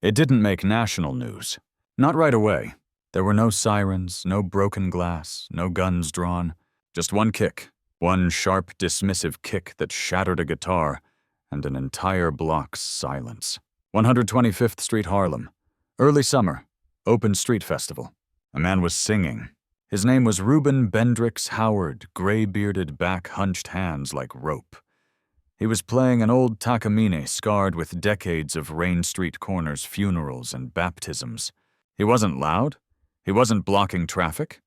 It didn't make national news. Not right away. There were no sirens, no broken glass, no guns drawn. Just one kick. One sharp, dismissive kick that shattered a guitar and an entire block's silence. 125th Street, Harlem. Early summer. Open street festival. A man was singing. His name was Reuben Bendrix Howard, gray-bearded back hunched hands like rope. He was playing an old takamine scarred with decades of Rain Street corners, funerals, and baptisms. He wasn't loud. He wasn't blocking traffic.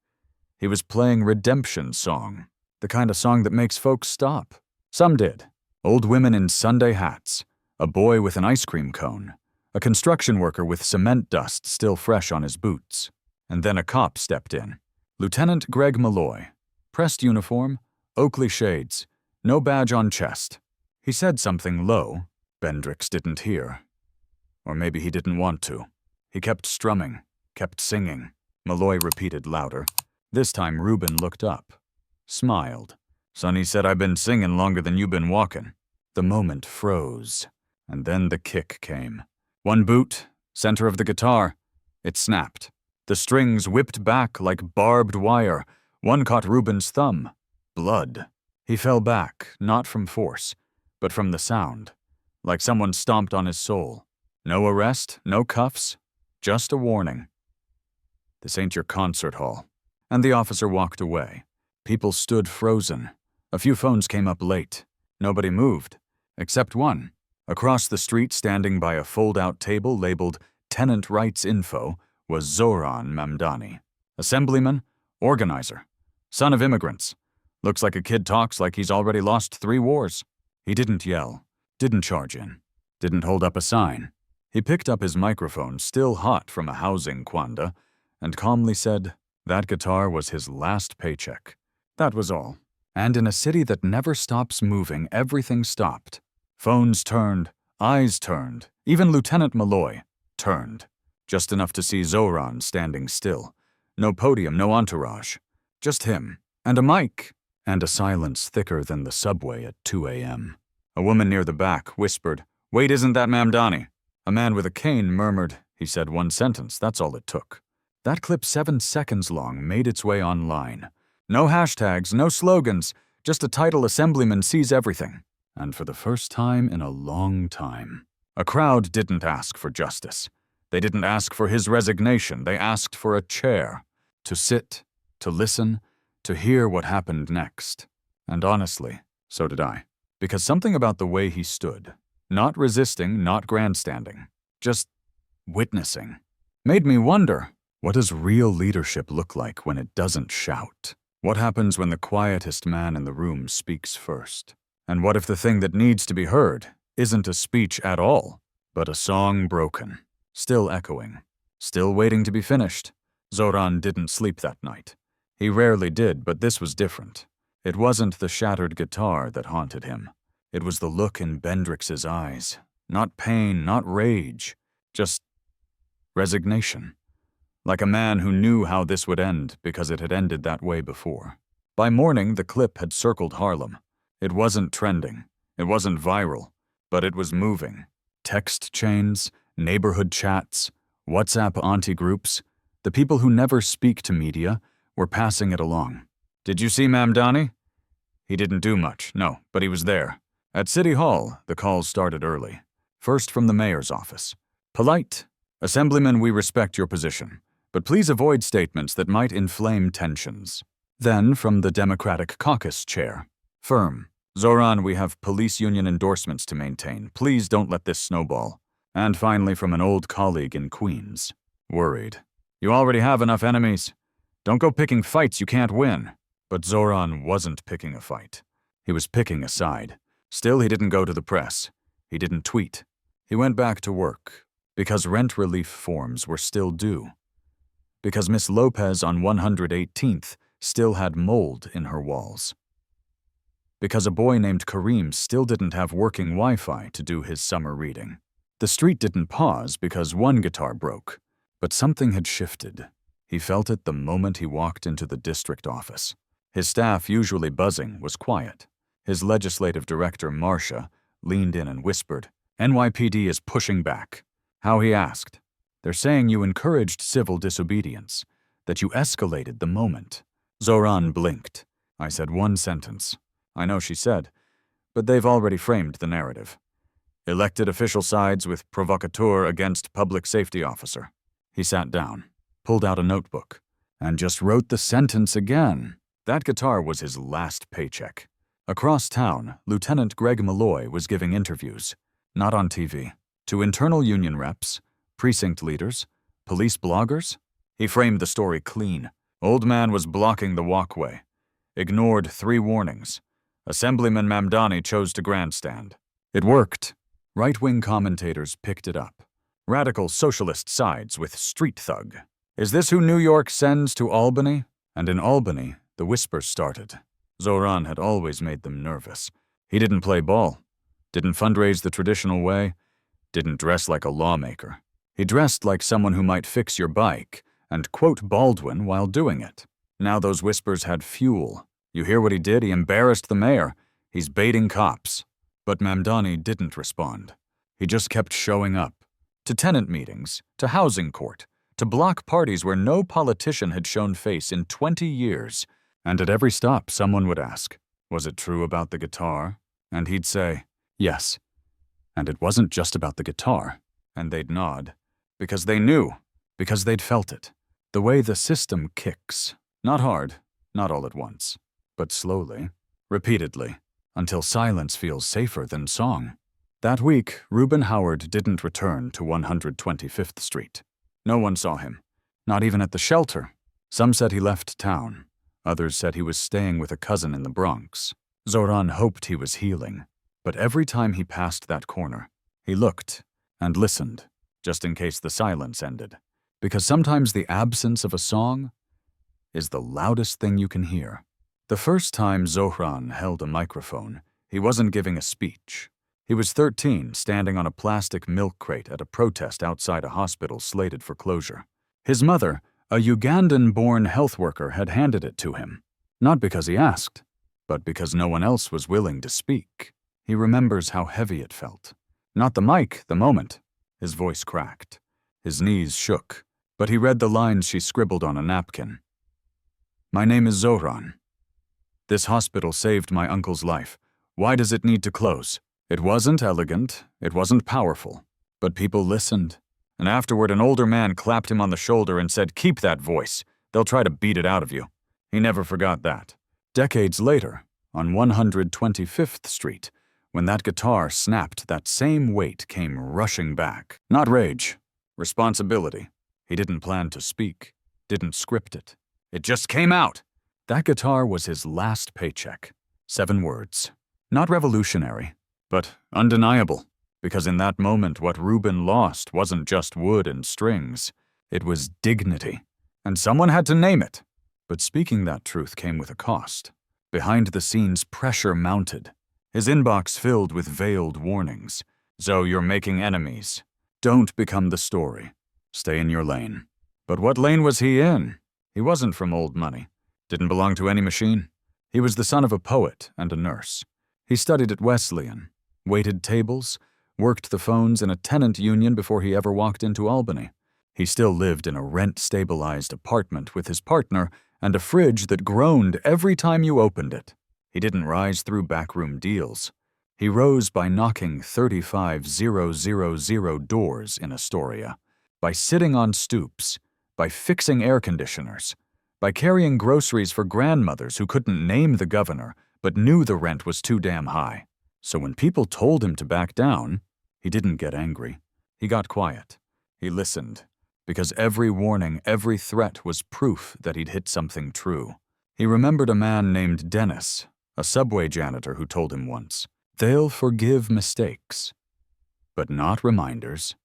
He was playing redemption song, the kind of song that makes folks stop. Some did. Old women in Sunday hats, a boy with an ice cream cone, a construction worker with cement dust still fresh on his boots. And then a cop stepped in. Lieutenant Greg Malloy. Pressed uniform, Oakley shades, no badge on chest. He said something low. Bendrix didn't hear. Or maybe he didn't want to. He kept strumming, kept singing. Malloy repeated louder. This time Reuben looked up, smiled. Sonny said, "I've been singing longer than you've been walking." The moment froze, and then the kick came. One boot, center of the guitar. It snapped. The strings whipped back like barbed wire. One caught Reuben's thumb. Blood. He fell back, not from force, but from the sound, like someone stomped on his soul. No arrest, no cuffs, just a warning. "This ain't your concert hall." And the officer walked away. People stood frozen. A few phones came up late. Nobody moved, except one. Across the street, standing by a fold-out table labeled Tenant Rights Info, was Zohran Mamdani. Assemblyman, organizer, son of immigrants. Looks like a kid talks like he's already lost 3 wars. He didn't yell, didn't charge in, didn't hold up a sign. He picked up his microphone, still hot from a housing quanda, and calmly said that guitar was his last paycheck. That was all. And in a city that never stops moving, everything stopped. Phones turned, eyes turned, even Lieutenant Malloy turned. Just enough to see Zohran standing still. No podium, no entourage. Just him, and a mic, and a silence thicker than the subway at 2 a.m. A woman near the back whispered, "Wait, isn't that Mamdani?" A man with a cane murmured, "He said 1 sentence, that's all it took." That clip 7 seconds long made its way online. No hashtags, no slogans, just a title, "Assemblyman Sees Everything." And for the first time in a long time, a crowd didn't ask for justice. They didn't ask for his resignation. They asked for a chair, to sit, to listen, to hear what happened next. And honestly, so did I. Because something about the way he stood, not resisting, not grandstanding, just witnessing, made me wonder, what does real leadership look like when it doesn't shout? What happens when the quietest man in the room speaks first? And what if the thing that needs to be heard isn't a speech at all, but a song broken, still echoing, still waiting to be finished? Zohran didn't sleep that night. He rarely did, but this was different. It wasn't the shattered guitar that haunted him. It was the look in Bendrix's eyes. Not pain, not rage, just resignation. Like a man who knew how this would end because it had ended that way before. By morning, the clip had circled Harlem. It wasn't trending. It wasn't viral. But it was moving. Text chains, neighborhood chats, WhatsApp auntie groups. The people who never speak to media were passing it along. "Did you see Mamdani?" He didn't do much, no, but he was there. At City Hall, the calls started early. First from the mayor's office. Polite. "Assemblyman, we respect your position, but please avoid statements that might inflame tensions." Then from the Democratic caucus chair. Firm. "Zohran, we have police union endorsements to maintain. Please don't let this snowball." And finally from an old colleague in Queens. Worried. "You already have enough enemies. Don't go picking fights you can't win." But Zohran wasn't picking a fight. He was picking a side. Still, he didn't go to the press. He didn't tweet. He went back to work. Because rent relief forms were still due. Because Miss Lopez on 118th still had mold in her walls. Because a boy named Kareem still didn't have working Wi-Fi to do his summer reading. The street didn't pause because one guitar broke, but something had shifted. He felt it the moment he walked into the district office. His staff, usually buzzing, was quiet. His legislative director, Marcia, leaned in and whispered, "NYPD is pushing back. How, he asked. They're saying you encouraged civil disobedience, that you escalated the moment. Zohran blinked. I said one sentence. I know, she said, but they've already framed the narrative. Elected official sides with provocateur against public safety officer. He sat down, pulled out a notebook, and just wrote the sentence again. That guitar was his last paycheck. Across town, Lieutenant Greg Malloy was giving interviews, not on TV, to internal union reps, precinct leaders, police bloggers. He framed the story clean. Old man was blocking the walkway. Ignored 3 warnings. Assemblyman Mamdani chose to grandstand. It worked. Right-wing commentators picked it up. Radical socialist sides with street thug. Is this who New York sends to Albany? And in Albany, the whispers started. Zohran had always made them nervous. He didn't play ball. Didn't fundraise the traditional way. Didn't dress like a lawmaker. He dressed like someone who might fix your bike and quote Baldwin while doing it. Now those whispers had fuel. You hear what he did? He embarrassed the mayor. He's baiting cops. But Mamdani didn't respond. He just kept showing up. To tenant meetings, to housing court, to block parties where no politician had shown face in 20 years. And at every stop, someone would ask, was it true about the guitar? And he'd say, yes. And it wasn't just about the guitar. And they'd nod. Because they knew. Because they'd felt it. The way the system kicks. Not hard, not all at once, but slowly, repeatedly, until silence feels safer than song. That week, Reuben Howard didn't return to 125th Street. No one saw him, not even at the shelter. Some said he left town. Others said he was staying with a cousin in the Bronx. Zohran hoped he was healing, but every time he passed that corner, he looked and listened, just in case the silence ended. Because sometimes the absence of a song is the loudest thing you can hear. The first time Zohran held a microphone, he wasn't giving a speech. He was 13, standing on a plastic milk crate at a protest outside a hospital slated for closure. His mother, a Ugandan-born health worker, had handed it to him, not because he asked, but because no one else was willing to speak. He remembers how heavy it felt. Not the mic, the moment. His voice cracked. His knees shook, but he read the lines she scribbled on a napkin. My name is Zohran. This hospital saved my uncle's life. Why does it need to close? It wasn't elegant, it wasn't powerful, but people listened. And afterward, an older man clapped him on the shoulder and said, keep that voice. They'll try to beat it out of you. He never forgot that. Decades later, on 125th Street, when that guitar snapped, that same weight came rushing back. Not rage, responsibility. He didn't plan to speak, didn't script it. It just came out. That guitar was his last paycheck. 7 words. Not revolutionary, but undeniable. Because in that moment, what Reuben lost wasn't just wood and strings. It was dignity. And someone had to name it. But speaking that truth came with a cost. Behind the scenes, pressure mounted. His inbox filled with veiled warnings. So you're making enemies. Don't become the story. Stay in your lane. But what lane was he in? He wasn't from old money. Didn't belong to any machine. He was the son of a poet and a nurse. He studied at Wesleyan, waited tables, worked the phones in a tenant union before he ever walked into Albany. He still lived in a rent-stabilized apartment with his partner and a fridge that groaned every time you opened it. He didn't rise through backroom deals. He rose by knocking 35,000 doors in Astoria, by sitting on stoops, by fixing air conditioners, by carrying groceries for grandmothers who couldn't name the governor but knew the rent was too damn high. So when people told him to back down, he didn't get angry. He got quiet. He listened, because every warning, every threat was proof that he'd hit something true. He remembered a man named Dennis, a subway janitor, who told him once, they'll forgive mistakes, but not reminders.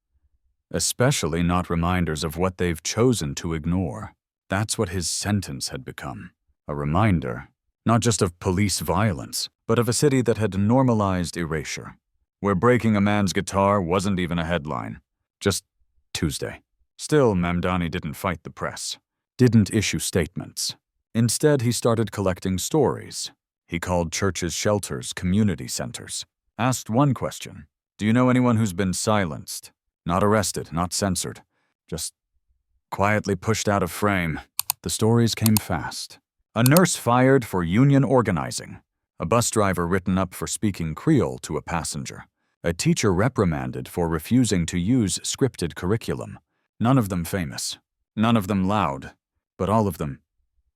Especially not reminders of what they've chosen to ignore. That's what his sentence had become. A reminder, not just of police violence, but of a city that had normalized erasure, where breaking a man's guitar wasn't even a headline. Just Tuesday. Still, Mamdani didn't fight the press, didn't issue statements. Instead, he started collecting stories. He called churches' shelters community centers. Asked one question, do you know anyone who's been silenced? Not arrested, not censored. Just quietly pushed out of frame. The stories came fast. A nurse fired for union organizing. A bus driver written up for speaking Creole to a passenger. A teacher reprimanded for refusing to use scripted curriculum. None of them famous. None of them loud. But all of them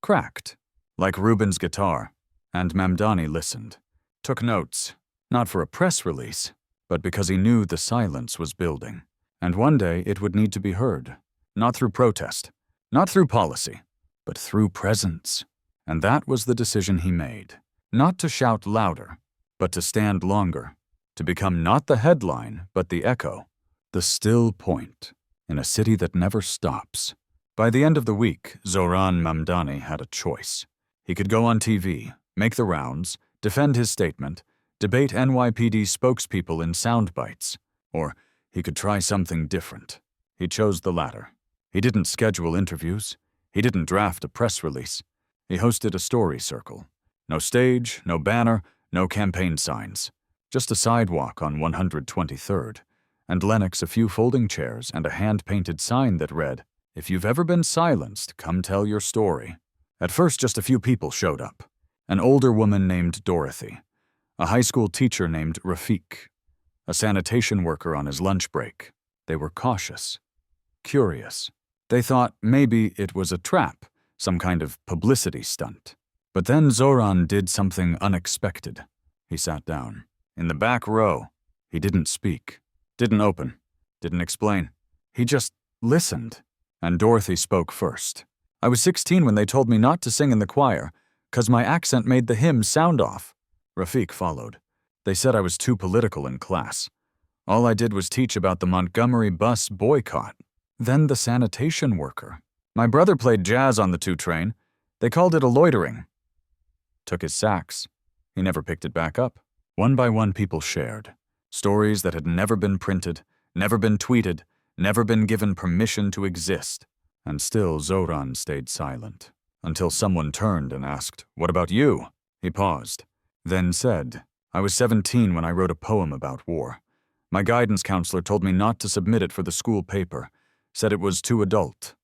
cracked. Like Rubin's guitar. And Mamdani listened. Took notes. Not for a press release, but because he knew the silence was building. And one day it would need to be heard. Not through protest. Not through policy. But through presence. And that was the decision he made. Not to shout louder, but to stand longer. To become not the headline, but the echo. The still point. In a city that never stops. By the end of the week, Zohran Mamdani had a choice. He could go on TV, make the rounds, defend his statement, debate NYPD spokespeople in sound bites, or he could try something different. He chose the latter. He didn't schedule interviews. He didn't draft a press release. He hosted a story circle. No stage, no banner, no campaign signs. Just a sidewalk on 123rd, and Lennox a few folding chairs and a hand-painted sign that read, "If you've ever been silenced, come tell your story." At first, just a few people showed up. An older woman named Dorothy, a high school teacher named Rafik, a sanitation worker on his lunch break. They were cautious, curious. They thought maybe it was a trap, some kind of publicity stunt. But then Zohran did something unexpected. He sat down. In the back row. He didn't speak, didn't open, didn't explain. He just listened. And Dorothy spoke first. "I was 16 when they told me not to sing in the choir, 'cause my accent made the hymn sound off." Rafik followed. "They said I was too political in class. All I did was teach about the Montgomery bus boycott." Then the sanitation worker. "My brother played jazz on the 2 train. They called it a loitering." Took his sax. He never picked it back up. One by one people shared. Stories that had never been printed, never been tweeted, never been given permission to exist. And still Zohran stayed silent. Until someone turned and asked, "What about you?" He paused. Then said, "I was 17 when I wrote a poem about war. My guidance counselor told me not to submit it for the school paper. Said it was too adult."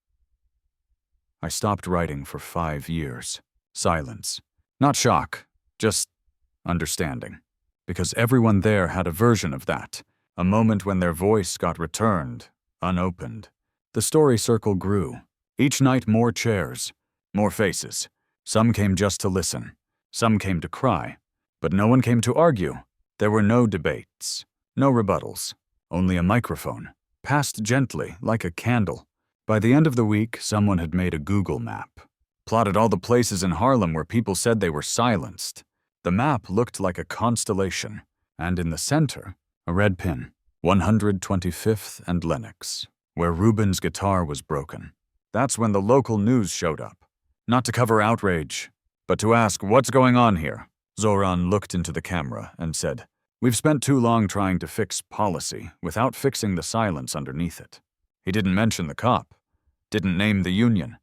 I stopped writing for 5 years. Silence. Not shock, just understanding. Because everyone there had a version of that, a moment when their voice got returned, unopened. The story circle grew. Each night more chairs, more faces. Some came just to listen. Some came to cry. But no one came to argue. There were no debates, no rebuttals, only a microphone, passed gently like a candle. By the end of the week, someone had made a Google map, plotted all the places in Harlem where people said they were silenced. The map looked like a constellation, and in the center, a red pin, 125th and Lennox, where Rubin's guitar was broken. That's when the local news showed up. Not to cover outrage, but to ask, "What's going on here?" Zohran looked into the camera and said, "We've spent too long trying to fix policy without fixing the silence underneath it." He didn't mention the cop, didn't name the union,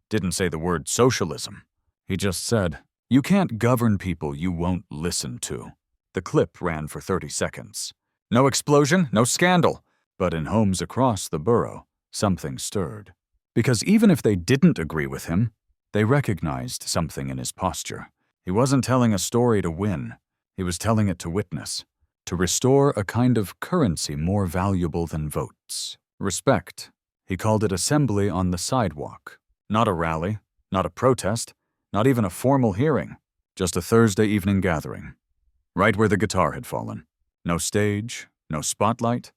didn't say the word socialism. He just said, "You can't govern people you won't listen to." The clip ran for 30 seconds. No explosion, no scandal. But in homes across the borough, something stirred. Because even if they didn't agree with him, they recognized something in his posture. He wasn't telling a story to win. He was telling it to witness. To restore a kind of currency more valuable than votes. Respect. He called it assembly on the sidewalk. Not a rally, not a protest, not even a formal hearing. Just a Thursday evening gathering. Right where the guitar had fallen. No stage, no spotlight.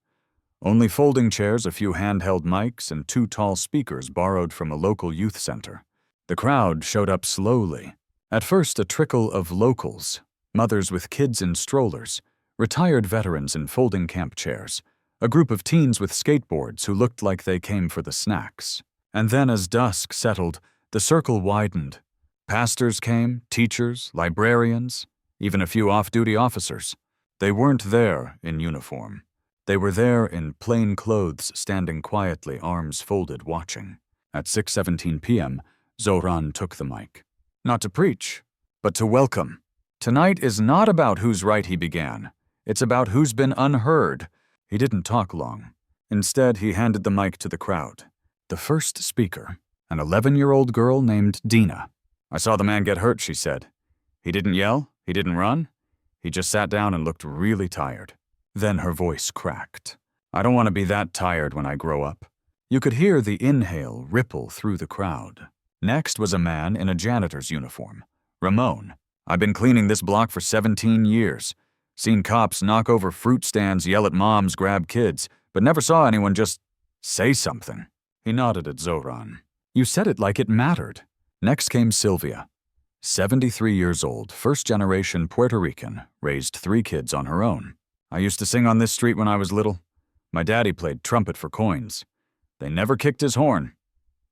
Only folding chairs, a few handheld mics, and 2 tall speakers borrowed from a local youth center. The crowd showed up slowly. At first, a trickle of locals, mothers with kids in strollers, retired veterans in folding camp chairs, a group of teens with skateboards who looked like they came for the snacks. And then as dusk settled, the circle widened. Pastors came, teachers, librarians, even a few off-duty officers. They weren't there in uniform. They were there in plain clothes, standing quietly, arms folded, watching. At 6:17 p.m., Zohran took the mic. Not to preach, but to welcome. Tonight is not about who's right, he began. It's about who's been unheard. He didn't talk long. Instead, he handed the mic to the crowd. The first speaker, an 11-year-old girl named Dina. "I saw the man get hurt," she said. "He didn't yell, he didn't run. He just sat down and looked really tired." Then her voice cracked. "I don't want to be that tired when I grow up." You could hear the inhale ripple through the crowd. Next was a man in a janitor's uniform. Ramon. "I've been cleaning this block for 17 years. Seen cops knock over fruit stands, yell at moms, grab kids, but never saw anyone just say something." He nodded at Zohran. "You said it like it mattered." Next came Sylvia. 73 years old, first-generation Puerto Rican, raised 3 kids on her own. "I used to sing on this street when I was little. My daddy played trumpet for coins. They never kicked his horn.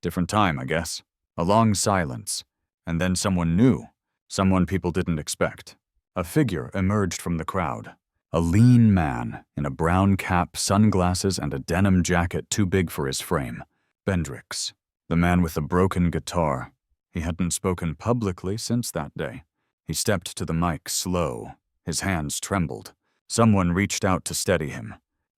Different time, I guess." A long silence, and then someone new, someone people didn't expect. A figure emerged from the crowd. A lean man in a brown cap, sunglasses, and a denim jacket too big for his frame. Bendrix, the man with the broken guitar. He hadn't spoken publicly since that day. He stepped to the mic slow. His hands trembled. Someone reached out to steady him.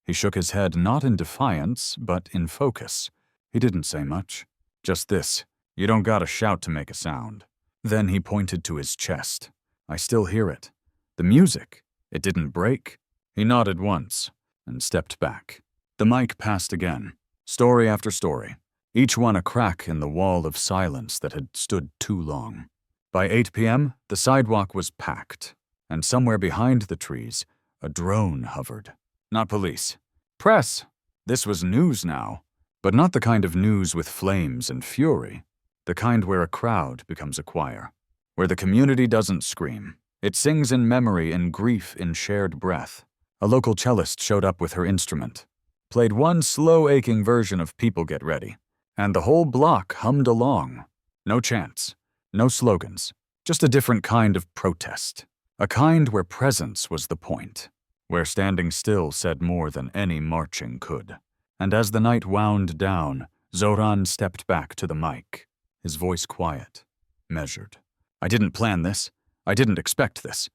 He shook his head not in defiance, but in focus. He didn't say much. Just this: "You don't gotta shout to make a sound." Then he pointed to his chest. "I still hear it. The music. It didn't break." He nodded once and stepped back. The mic passed again. Story after story. Each one a crack in the wall of silence that had stood too long. By 8 p.m., the sidewalk was packed, and somewhere behind the trees, a drone hovered. Not police. Press. This was news now, but not the kind of news with flames and fury. The kind where a crowd becomes a choir, where the community doesn't scream. It sings in memory, in grief, in shared breath. A local cellist showed up with her instrument, played one slow, aching version of People Get Ready, and the whole block hummed along. No chants, no slogans, just a different kind of protest. A kind where presence was the point, where standing still said more than any marching could. And as the night wound down, Zohran stepped back to the mic, his voice quiet, measured. "I didn't plan this. I didn't expect this.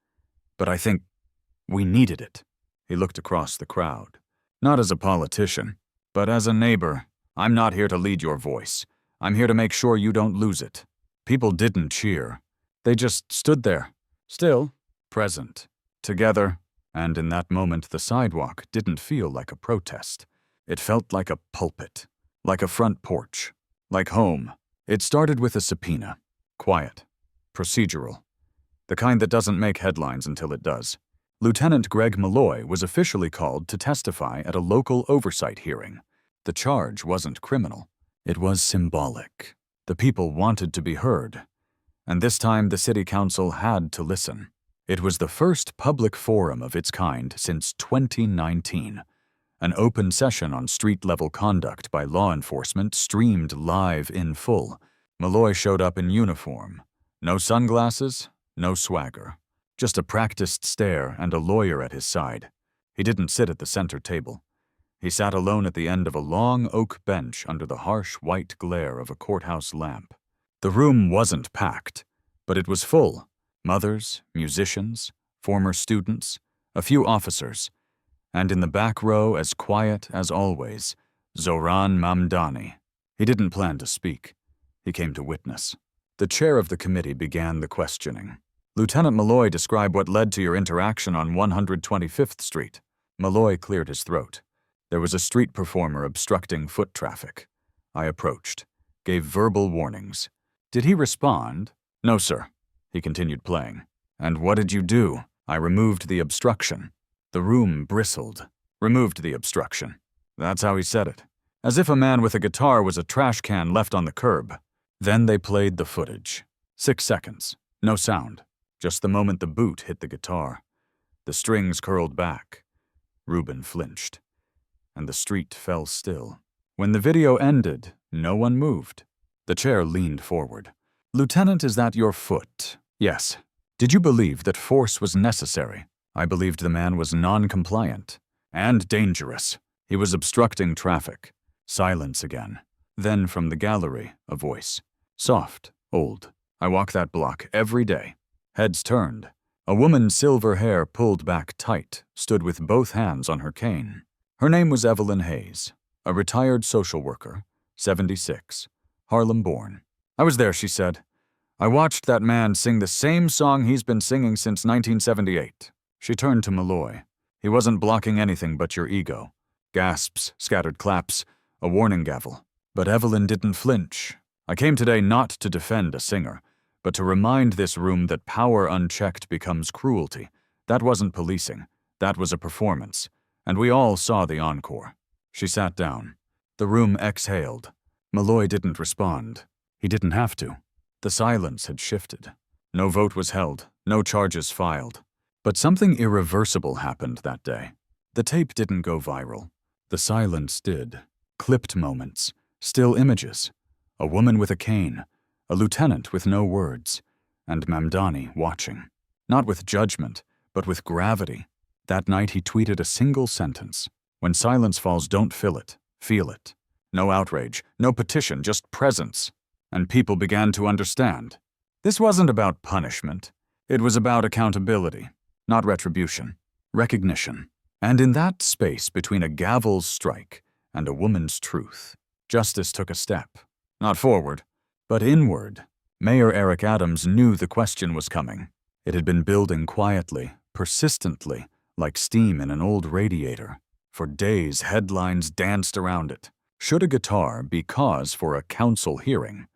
But I think we needed it." He looked across the crowd. "Not as a politician, but as a neighbor. I'm not here to lead your voice. I'm here to make sure you don't lose it." People didn't cheer. They just stood there, still, present, together, and in that moment the sidewalk didn't feel like a protest. It felt like a pulpit, like a front porch, like home. It started with a subpoena. Quiet. Procedural. The kind that doesn't make headlines until it does. Lieutenant Greg Malloy was officially called to testify at a local oversight hearing. The charge wasn't criminal. It was symbolic. The people wanted to be heard. And this time the city council had to listen. It was the first public forum of its kind since 2019. An open session on street-level conduct by law enforcement streamed live in full. Malloy showed up in uniform. No sunglasses, no swagger. Just a practiced stare and a lawyer at his side. He didn't sit at the center table. He sat alone at the end of a long oak bench under the harsh white glare of a courthouse lamp. The room wasn't packed, but it was full. Mothers, musicians, former students, a few officers, and in the back row, as quiet as always, Zohran Mamdani. He didn't plan to speak. He came to witness. The chair of the committee began the questioning. "Lieutenant Malloy, describe what led to your interaction on 125th Street. Malloy cleared his throat. There was a street performer obstructing foot traffic. I approached, gave verbal warnings. Did he respond? No, sir. He continued playing. And what did you do? I removed the obstruction. The room bristled. Removed the obstruction. That's how he said it. As if a man with a guitar was a trash can left on the curb. Then they played the footage. 6 seconds. No sound. Just the moment the boot hit the guitar. The strings curled back. Reuben flinched. And the street fell still. When the video ended, no one moved. The chair leaned forward. Lieutenant, is that your foot? Yes. Did you believe that force was necessary? I believed the man was non-compliant. And dangerous. He was obstructing traffic. Silence again. Then from the gallery, a voice. Soft, old. I walk that block every day. Heads turned. A woman's silver hair pulled back tight, stood with both hands on her cane. Her name was Evelyn Hayes, a retired social worker, 76, Harlem born. I was there, she said. I watched that man sing the same song he's been singing since 1978. She turned to Malloy. He wasn't blocking anything but your ego. Gasps, scattered claps, a warning gavel. But Evelyn didn't flinch. I came today not to defend a singer, but to remind this room that power unchecked becomes cruelty. That wasn't policing. That was a performance. And we all saw the encore. She sat down. The room exhaled. Malloy didn't respond. He didn't have to. The silence had shifted. No vote was held, no charges filed. But something irreversible happened that day. The tape didn't go viral. The silence did. Clipped moments, still images. A woman with a cane, a lieutenant with no words, and Mamdani watching. Not with judgment, but with gravity. That night he tweeted a single sentence. When silence falls, don't fill it, feel it. No outrage, no petition, just presence. And people began to understand. This wasn't about punishment. It was about accountability, not retribution, recognition. And in that space between a gavel's strike and a woman's truth, justice took a step. Not forward, but inward. Mayor Eric Adams knew the question was coming. It had been building quietly, persistently, like steam in an old radiator. For days, headlines danced around it. Should a guitar be cause for a council hearing?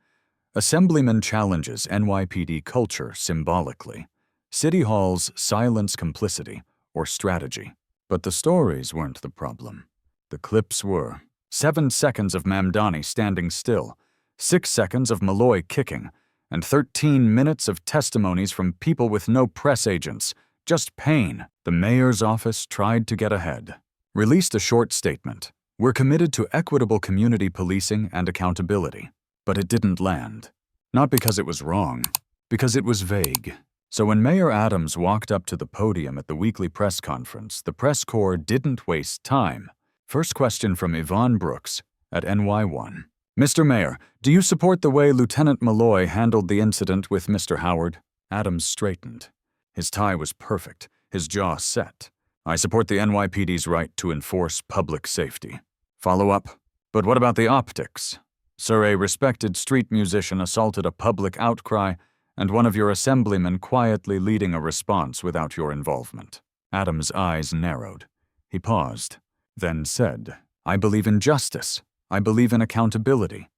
Assemblyman challenges NYPD culture symbolically. City Hall's silence complicity or strategy. But the stories weren't the problem. The clips were 7 seconds of Mamdani standing still, 6 seconds of Malloy kicking, and 13 minutes of testimonies from people with no press agents, just pain. The mayor's office tried to get ahead. Released a short statement. We're committed to equitable community policing and accountability. But it didn't land. Not because it was wrong, because it was vague. So when Mayor Adams walked up to the podium at the weekly press conference, the press corps didn't waste time. First question from Yvonne Brooks at NY1. Mr. Mayor, do you support the way Lieutenant Malloy handled the incident with Mr. Howard? Adams straightened. His tie was perfect, his jaw set. I support the NYPD's right to enforce public safety. Follow up. But what about the optics? Sir, a respected street musician assaulted a public outcry, and one of your assemblymen quietly leading a response without your involvement. Adams' eyes narrowed. He paused, then said, I believe in justice. I believe in accountability.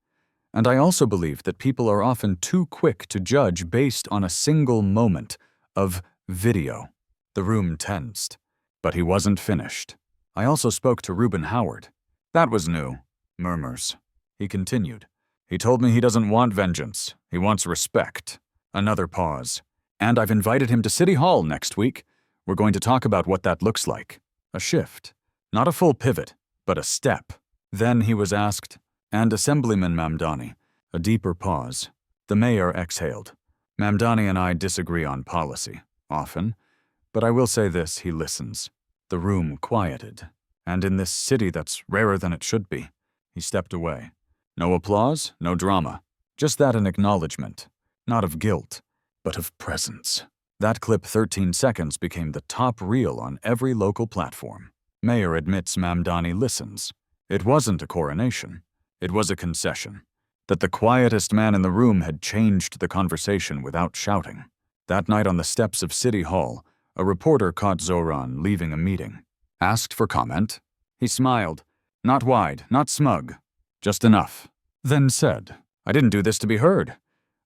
And I also believe that people are often too quick to judge based on a single moment of video. The room tensed. But he wasn't finished. I also spoke to Reuben Howard. That was new. Murmurs. He continued. He told me he doesn't want vengeance. He wants respect. Another pause. And I've invited him to City Hall next week. We're going to talk about what that looks like. A shift. Not a full pivot, but a step. Then he was asked, and Assemblyman Mamdani. A deeper pause. The mayor exhaled. Mamdani and I disagree on policy, often. But I will say this, he listens. The room quieted. And in this city that's rarer than it should be. He stepped away. No applause, no drama. Just that an acknowledgement. Not of guilt, but of presence. That clip 13 seconds became the top reel on every local platform. Mayor admits Mamdani listens. It wasn't a coronation. It was a concession. That the quietest man in the room had changed the conversation without shouting. That night on the steps of City Hall, a reporter caught Zohran leaving a meeting. Asked for comment. He smiled. Not wide, not smug. Just enough. Then said, I didn't do this to be heard.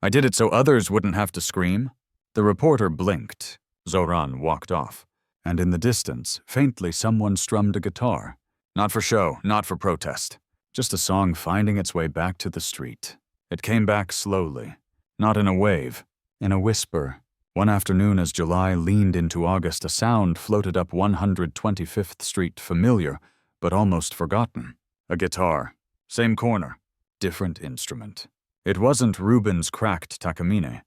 I did it so others wouldn't have to scream. The reporter blinked. Zohran walked off. And in the distance, faintly someone strummed a guitar. Not for show, not for protest. Just a song finding its way back to the street. It came back slowly. Not in a wave, in a whisper. One afternoon as July leaned into August, a sound floated up 125th Street, familiar, but almost forgotten. A guitar. Same corner. Different instrument. It wasn't Reuben's cracked takamine.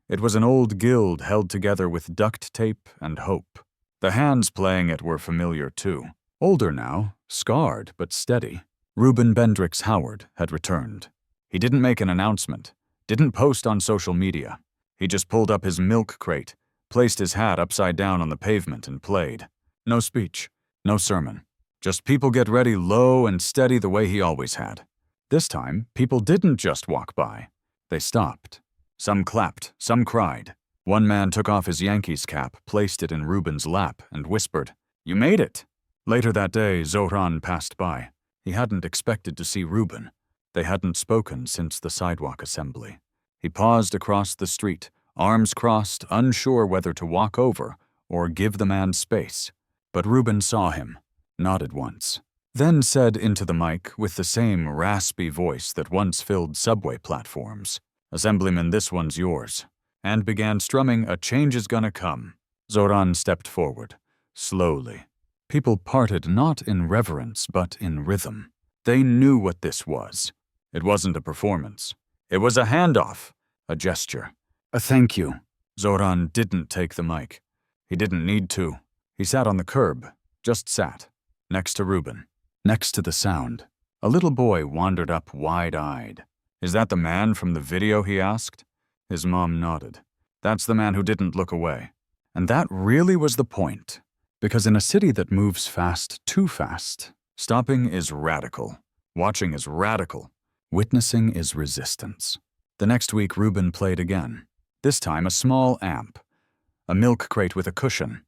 It was an old guild held together with duct tape and hope. The hands playing it were familiar too. Older now, scarred but steady. Reuben Bendrix Howard had returned. He didn't make an announcement, didn't post on social media. He just pulled up his milk crate, placed his hat upside down on the pavement and played. No speech, no sermon, Just people get ready low and steady the way he always had. This time, people didn't just walk by. They stopped. Some clapped, some cried. One man took off his Yankees cap, placed it in Reuben's lap, and whispered, "You made it!" Later that day, Zohran passed by. He hadn't expected to see Reuben. They hadn't spoken since the sidewalk assembly. He paused across the street, arms crossed, unsure whether to walk over or give the man space. But Reuben saw him, nodded once, then said into the mic with the same raspy voice that once filled subway platforms, "Assemblyman, this one's yours," and began strumming "A Change Is Gonna Come." Zohran stepped forward, slowly. People parted not in reverence but in rhythm. They knew what this was. It wasn't a performance. It was a handoff, a gesture, a thank you. Zohran didn't take the mic. He didn't need to. He sat on the curb, just sat, next to Reuben, next to the sound. A little boy wandered up wide-eyed. "Is that the man from the video?" he asked. His mom nodded. "That's the man who didn't look away." And that really was the point. Because in a city that moves fast, too fast, stopping is radical. Watching is radical. Witnessing is resistance. The next week, Reuben played again. This time, a small amp. A milk crate with a cushion.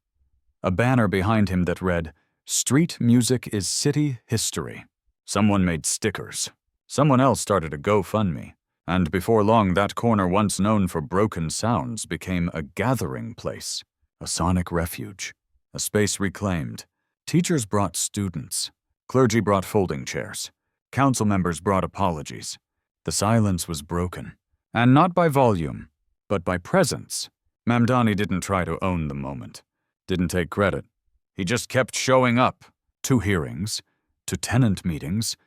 A banner behind him that read, "Street music is city history." Someone made stickers. Someone else started a GoFundMe. And before long, that corner once known for broken sounds became a gathering place, a sonic refuge, a space reclaimed. Teachers brought students. Clergy brought folding chairs. Council members brought apologies. The silence was broken. And not by volume, but by presence. Mamdani didn't try to own the moment. Didn't take credit. He just kept showing up. To hearings, to tenant meetings,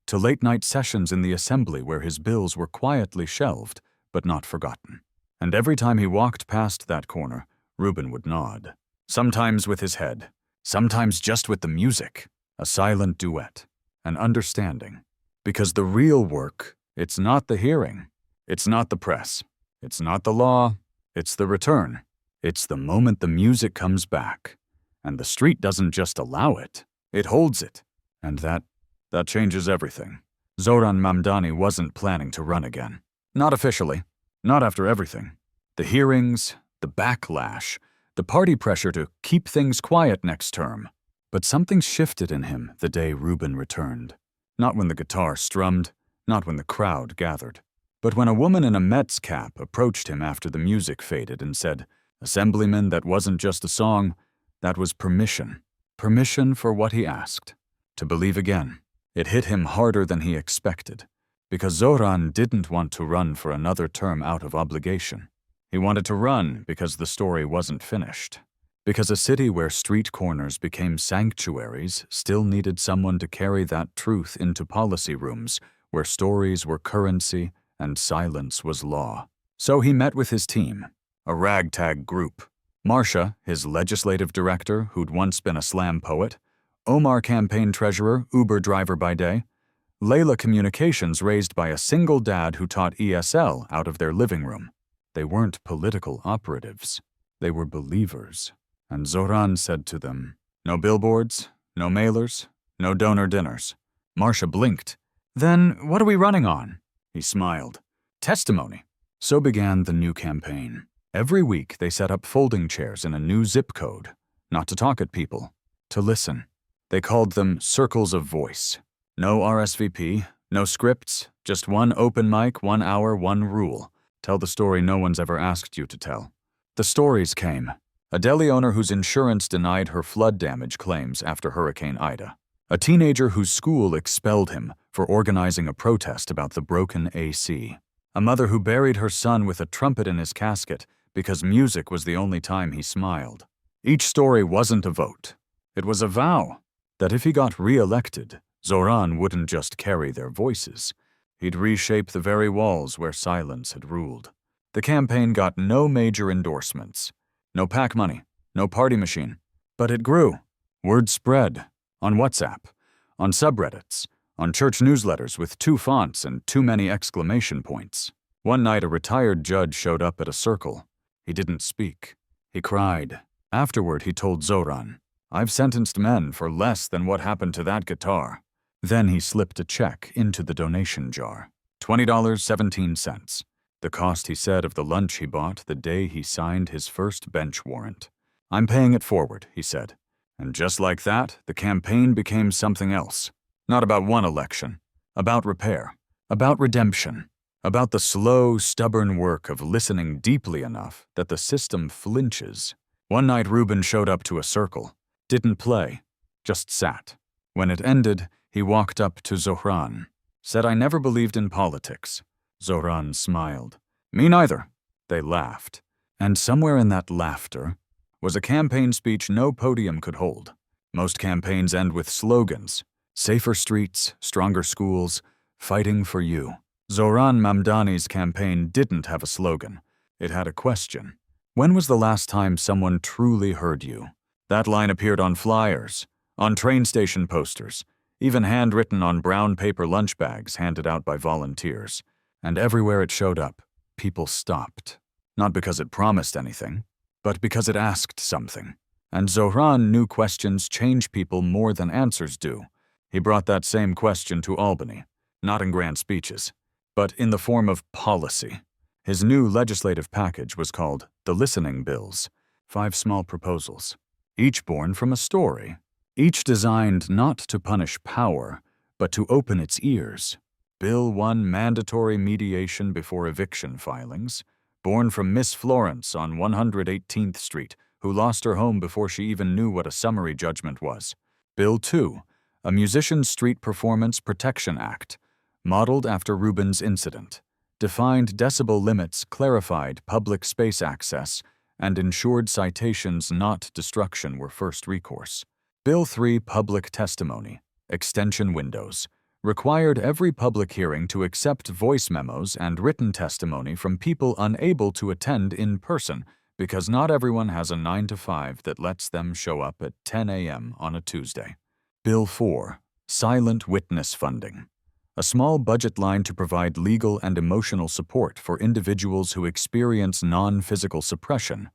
to late-night sessions in the assembly where his bills were quietly shelved, but not forgotten. And every time he walked past that corner, Reuben would nod. Sometimes with his head, sometimes just with the music. A silent duet, an understanding. Because the real work, it's not the hearing. It's not the press. It's not the law. It's the return. It's the moment the music comes back. And the street doesn't just allow it. It holds it. And that changes everything. Zohran Mamdani wasn't planning to run again. Not officially. Not after everything. The hearings, the backlash, the party pressure to keep things quiet next term. But something shifted in him the day Reuben returned. Not when the guitar strummed, not when the crowd gathered, but when a woman in a Mets cap approached him after the music faded and said, "Assemblyman, that wasn't just a song, that was permission. Permission for what he asked. To believe again." It hit him harder than he expected, because Zohran didn't want to run for another term out of obligation. He wanted to run because the story wasn't finished. Because a city where street corners became sanctuaries still needed someone to carry that truth into policy rooms where stories were currency and silence was law. So he met with his team, a ragtag group. Marcia, his legislative director who'd once been a slam poet, Omar, campaign treasurer, Uber driver by day, Layla, communications raised by a single dad who taught ESL out of their living room. They weren't political operatives. They were believers. And Zohran said to them, "No billboards, no mailers, no donor dinners." Marcia blinked. "Then what are we running on?" He smiled. "Testimony." So began the new campaign. Every week they set up folding chairs in a new zip code, not to talk at people, to listen. They called them circles of voice. No RSVP, no scripts, just one open mic, 1 hour, one rule. Tell the story no one's ever asked you to tell. The stories came. A deli owner whose insurance denied her flood damage claims after Hurricane Ida. A teenager whose school expelled him for organizing a protest about the broken AC. A mother who buried her son with a trumpet in his casket because music was the only time he smiled. Each story wasn't a vote. It was a vow that if he got re-elected, Zohran wouldn't just carry their voices. He'd reshape the very walls where silence had ruled. The campaign got no major endorsements. No PAC money, no party machine. But it grew. Word spread. On WhatsApp, on subreddits, on church newsletters with 2 fonts and too many exclamation points. One night a retired judge showed up at a circle. He didn't speak. He cried. Afterward he told Zohran, I've sentenced men for less than what happened to that guitar." Then he slipped a check into the donation jar. $20.17. The cost, he said, of the lunch he bought the day he signed his first bench warrant. "I'm paying it forward," he said. And just like that, the campaign became something else. Not about one election. About repair. About redemption. About the slow, stubborn work of listening deeply enough that the system flinches. One night Reuben showed up to a circle. Didn't play. Just sat. When it ended, he walked up to Zohran. Said, "I never believed in politics." Zohran smiled. "Me neither." They laughed. And somewhere in that laughter was a campaign speech no podium could hold. Most campaigns end with slogans. Safer streets, stronger schools, fighting for you. Zohran Mamdani's campaign didn't have a slogan. It had a question. When was the last time someone truly heard you? That line appeared on flyers, on train station posters, even handwritten on brown paper lunch bags handed out by volunteers. And everywhere it showed up, people stopped. Not because it promised anything, but because it asked something. And Zohran knew questions change people more than answers do. He brought that same question to Albany, not in grand speeches, but in the form of policy. His new legislative package was called the Listening Bills, 5 small proposals, each born from a story, each designed not to punish power, but to open its ears. Bill 1, mandatory mediation before eviction filings, born from Miss Florence on 118th Street, who lost her home before she even knew what a summary judgment was. Bill 2, a Musician's Street Performance Protection Act, modeled after Reuben's incident, defined decibel limits, clarified public space access, and ensured citations, not destruction, were first recourse. Bill 3, public testimony, extension windows, required every public hearing to accept voice memos and written testimony from people unable to attend in person because not everyone has a 9-to-5 that lets them show up at 10 a.m. on a Tuesday. Bill 4, silent witness funding, a small budget line to provide legal and emotional support for individuals who experience non-physical suppression,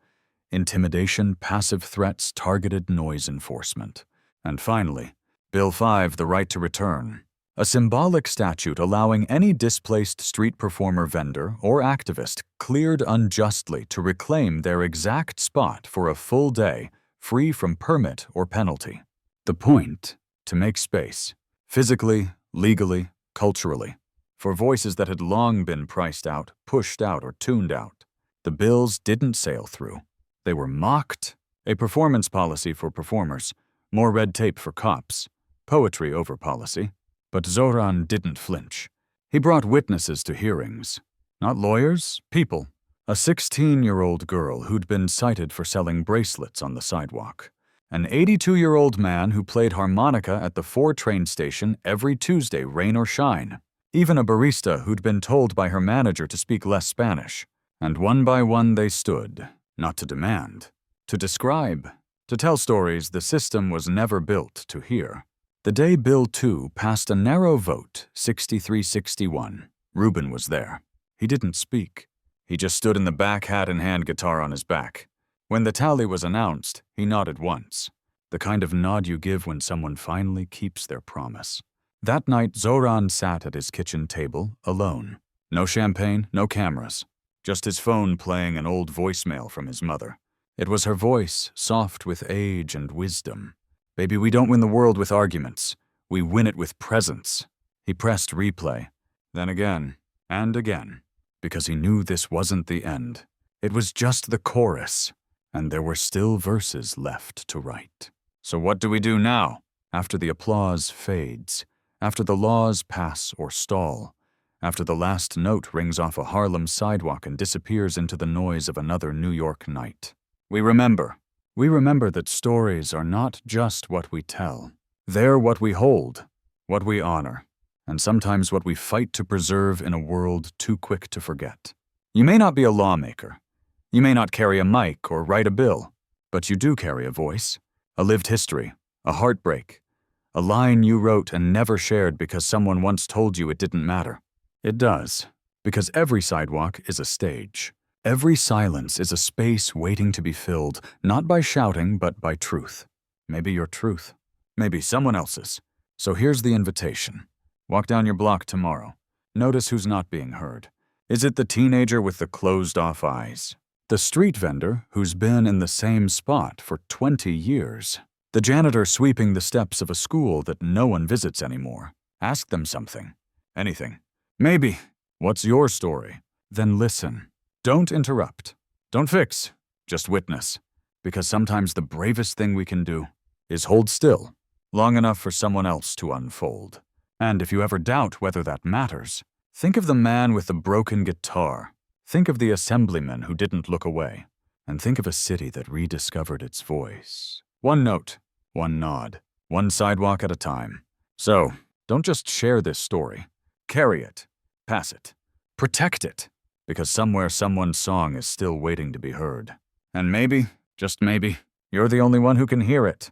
intimidation, passive threats, targeted noise enforcement. And finally, Bill 5, the right to return, a symbolic statute allowing any displaced street performer, vendor, or activist cleared unjustly to reclaim their exact spot for a full day, free from permit or penalty. The point, to make space, physically, legally, culturally, for voices that had long been priced out, pushed out, or tuned out. The bills didn't sail through. They were mocked. A performance policy for performers, more red tape for cops, poetry over policy. But Zohran didn't flinch. He brought witnesses to hearings. Not lawyers, people. A 16-year-old girl who'd been cited for selling bracelets on the sidewalk. An 82-year-old man who played harmonica at the 4 train station every Tuesday, rain or shine. Even a barista who'd been told by her manager to speak less Spanish. And one by one they stood, not to demand, to describe, to tell stories the system was never built to hear. The day Bill 2 passed a narrow vote, 63-61, Reuben was there. He didn't speak. He just stood in the back, hat in hand, guitar on his back. When the tally was announced, he nodded once, the kind of nod you give when someone finally keeps their promise. That night, Zohran sat at his kitchen table, alone. No champagne, no cameras, just his phone playing an old voicemail from his mother. It was her voice, soft with age and wisdom. "Baby, we don't win the world with arguments. We win it with presence." He pressed replay, then again, and again, because he knew this wasn't the end. It was just the chorus, and there were still verses left to write. So what do we do now? After the applause fades, after the laws pass or stall, after the last note rings off a Harlem sidewalk and disappears into the noise of another New York night. We remember. We remember that stories are not just what we tell. They're what we hold, what we honor, and sometimes what we fight to preserve in a world too quick to forget. You may not be a lawmaker. You may not carry a mic or write a bill, but you do carry a voice, a lived history, a heartbreak, a line you wrote and never shared because someone once told you it didn't matter. It does, because every sidewalk is a stage. Every silence is a space waiting to be filled, not by shouting, but by truth. maybe your truth, maybe someone else's. So here's the invitation. Walk down your block tomorrow. Notice who's not being heard. Is it the teenager with the closed-off eyes? The street vendor who's been in the same spot for 20 years? The janitor sweeping the steps of a school that no one visits anymore? Ask them something. Anything. Maybe. What's your story? Then listen. Don't interrupt. Don't fix. Just witness. Because sometimes the bravest thing we can do is hold still, long enough for someone else to unfold. And if you ever doubt whether that matters, think of the man with the broken guitar. Think of the assemblyman who didn't look away. And think of a city that rediscovered its voice. One note, one nod, one sidewalk at a time. So, don't just share this story. Carry it. Pass it. Protect it. Because somewhere someone's song is still waiting to be heard. And maybe, just maybe, you're the only one who can hear it.